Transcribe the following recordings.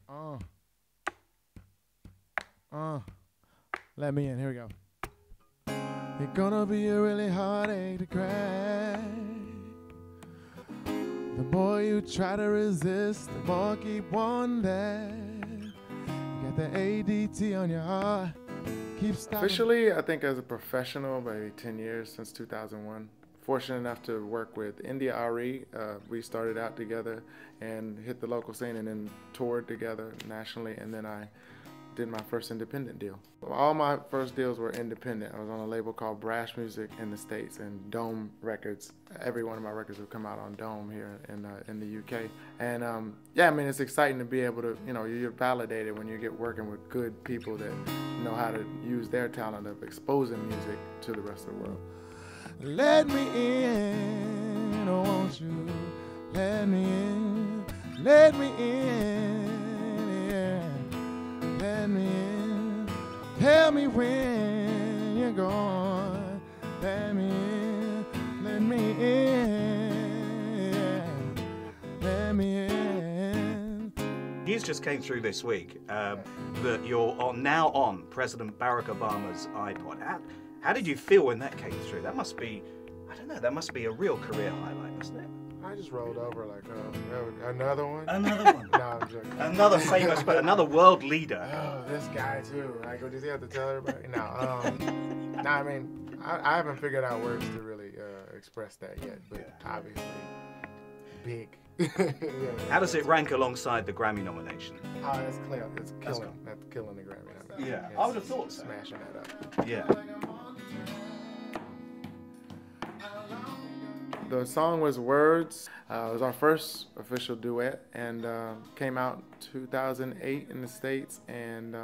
Uh, uh, Let me in. Here we go. It's gonna be a really heartache to cry. The more you try to resist, the more keep wanting that. You got the ADT on your heart. Keep stopping. Officially, I think as a professional, maybe 10 years since 2001. Fortunate enough to work with India Ari. We started out together and hit the local scene and then toured together nationally, and then I did my first independent deal. All my first deals were independent. I was on a label called Brash Music in the States and Dome Records. Every one of my records would come out on Dome here in the UK. And yeah, I mean, it's exciting to be able to, you know, you're validated when you get working with good people that know how to use their talent of exposing music to the rest of the world. Let me in, oh, won't you let me in, let me in, yeah. Let me in, tell me when you're gone. Let me in, let me in, yeah. Let me in. News just came through this week that you're now on President Barack Obama's iPod. How did you feel when that came through? That must be, I don't know, that must be a real career highlight, mustn't it? I just rolled over like, another one? Another one. No, I'm joking. Another famous, but another world leader. Oh, this guy too. Like, does he have to tell everybody? No, no, I mean, I haven't figured out words to really express that yet, but obviously, big. Yeah. How does it rank alongside the Grammy nomination? Oh, that's clear. It's killing. That's killing the Grammy nomination. Yeah, I would have thought so. Smashing that up. Yeah. The song was Words. It was our first official duet and came out 2008 in the States, and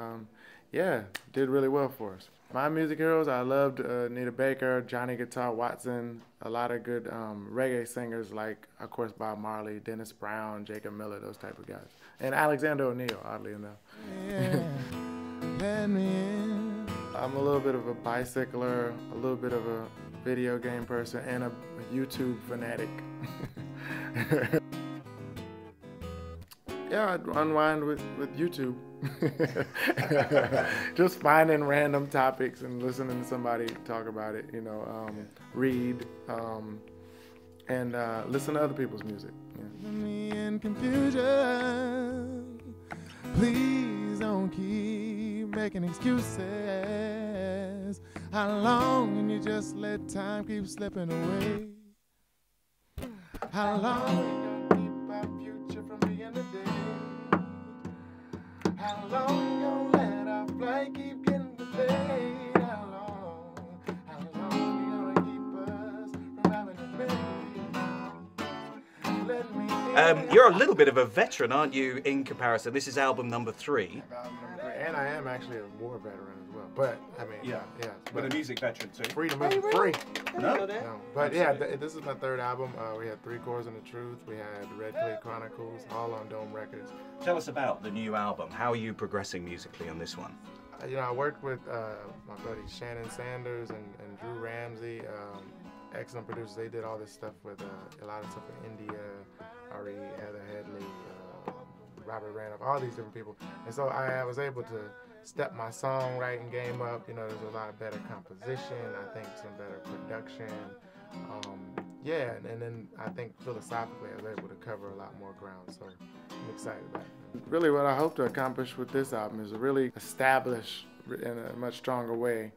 yeah, did really well for us. My music heroes, I loved Nita Baker, Johnny Guitar Watson, a lot of good reggae singers like, of course, Bob Marley, Dennis Brown, Jacob Miller, those type of guys. And Alexander O'Neal, oddly enough. Yeah, let me in. I'm a little bit of a bicycler, a little bit of a video game person, and a YouTube fanatic. Yeah, I'd unwind with YouTube. Just finding random topics and listening to somebody talk about it, you know, read, and listen to other people's music. Yeah. Me in confusion. Please don't keep making excuses. How long can you just let time keep slipping away? How long you gonna keep our future from being today? How long you gonna let our flight keep getting delayed? How long you gonna keep us from having a baby? Let me in. You're a little bit of a veteran, aren't you, in comparison? This is album number 3. And I am actually a war veteran as well. But, I mean, yeah. But a music veteran too. Freedom isn't free. No? No. But yeah, this is my 3rd album. We had 3 Chords and the Truth. We had Red Clay Chronicles, all on Dome Records. Tell us about the new album. How are you progressing musically on this one? You know, I worked with my buddy Shannon Sanders and Drew Ramsey, excellent producers. They did all this stuff with a lot of stuff in India, Ari, Heather Headley, Robert Randolph, all these different people. And so I was able to step my songwriting game up. You know, there's a lot better composition, I think some better production. Yeah, and then I think philosophically I was able to cover a lot more ground, so I'm excited about it. Really what I hope to accomplish with this album is to really establish in a much stronger way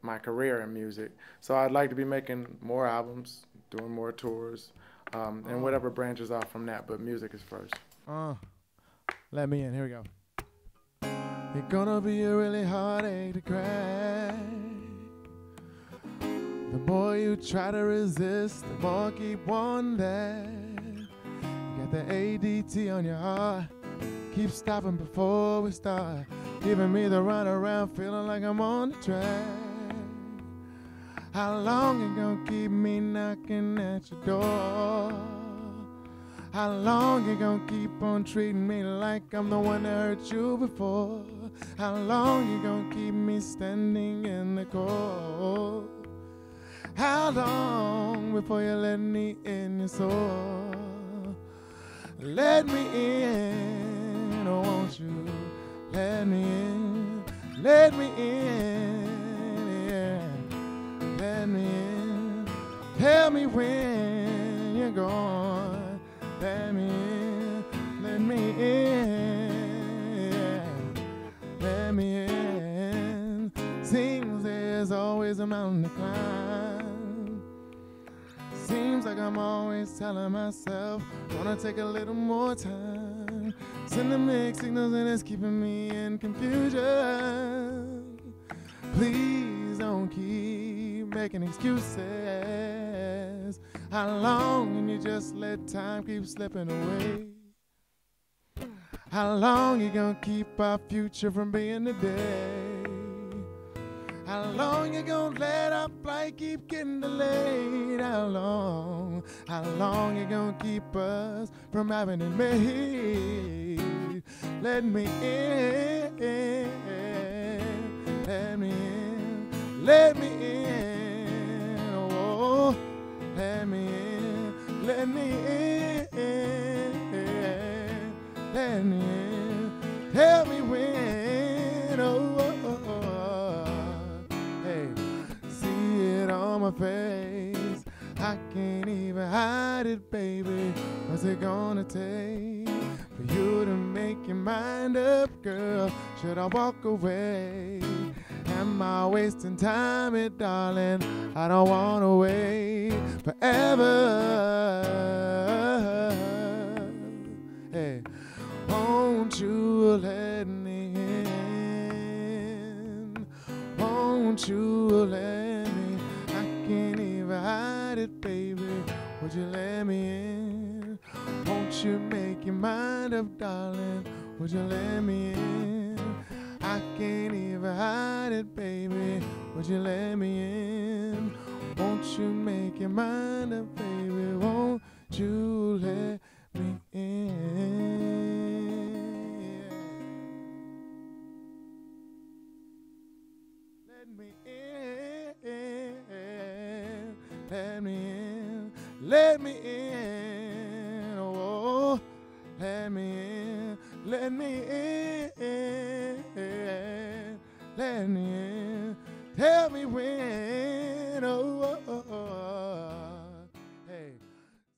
my career in music. So I'd like to be making more albums, doing more tours, and whatever branches off from that, but music is first. Let me in. Here we go. It's gonna be a really heartache to cry. The more you try to resist, the more keep wanting that. You got the ADT on your heart. Keep stopping before we start. Giving me the run around, feeling like I'm on the track. How long you gonna keep me knocking at your door? How long you gonna keep on treating me like I'm the one that hurt you before? How long you gonna keep me standing in the cold? How long before you let me in your soul? Let me in, oh, won't won't you let me in? Let me in, yeah. Let me in. Tell me when you're gone. Let me in. Let me in, yeah. Let me in. Seems there's always a mountain to climb. Seems like I'm always telling myself, wanna take a little more time. Sending mixed signals and it's keeping me in confusion. Please don't keep making excuses. How long can you just let time keep slipping away? How long you gonna keep our future from being today? How long you gonna let our flight keep getting delayed? How long you gonna keep us from having it made? Let me in, let me in, let me in, oh, let me in, let me in, let me in, tell me when, oh. On my face, I can't even hide it, baby. What's it gonna take for you to make your mind up, girl? Should I walk away? Am I wasting time, darling? I don't wanna wait forever. Hey, won't you let me in? Won't you let me? Can't even hide it, baby. Would you let me in? Won't you make your mind up, darling? Would you let me in? I can't even hide it, baby. Would you let me in? Won't you make your mind up, baby? Won't you let me in? Let me in. Let me in, let me in, oh, let me in, let me in, let me in, tell me when, oh.